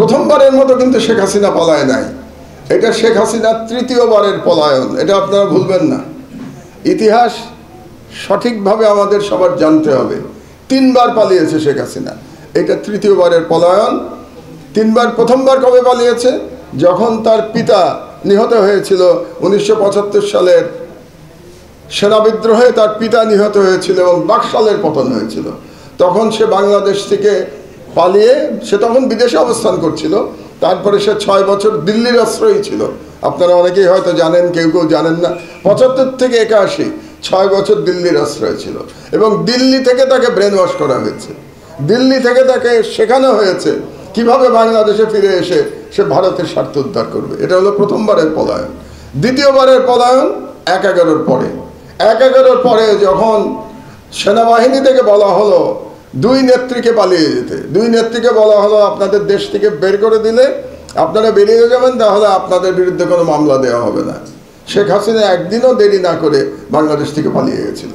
প্রথমবারের মতো কিন্তু শেখ হাসিনা পলায় নাই, এটা শেখ হাসিনার তৃতীয়বারের পলায়ন, এটা আপনারা ভুলবেন না। ইতিহাস সঠিকভাবে আমাদের সবার জানতে হবে। 3 বার পালিয়েছে শেখ হাসিনা, এটা তৃতীয়বারের পলায়ন। 3 বার, প্রথমবার কবে পালিয়েছে? যখন তার পিতা নিহত হয়েছিল 1975 সালের সেনা বিদ্রোহে, তার পিতা নিহত হয়েছিল এবং বাকশালের পতন হয়েছিল। তখন সে বাংলাদেশ থেকে পালিয়ে, সে তখন বিদেশে অবস্থান করছিল। তারপরে সে 6 বছর দিল্লির আশ্রয়ী ছিল। আপনারা অনেকেই হয়তো জানেন, কেউ কেউ জানেন না। 75 থেকে 81 6 বছর দিল্লির আশ্রয় ছিল এবং দিল্লি থেকে তাকে ব্রেন ওয়াশ করা হয়েছে। দিল্লি থেকে তাকে শেখানো হয়েছে কিভাবে বাংলাদেশে ফিরে এসে সে ভারতের স্বার্থ উদ্ধার করবে। এটা হলো প্রথমবারের পলায়ন। দ্বিতীয়বারের পলায়ন 1/11-র পরে। 1/11-র পরে যখন সেনাবাহিনী থেকে বলা হলো 2 নেত্রীকে পালিয়ে যেতে, 2 নেত্রীকে বলা হলো আপনাদের দেশ থেকে বের করে দিলে আপনারা বেরিয়ে যাবেন, তাহলে আপনাদের বিরুদ্ধে কোনো মামলা দেওয়া হবে না। শেখ হাসিনা একদিনও দেরি না করে বাংলাদেশ থেকে পালিয়ে গেছিল।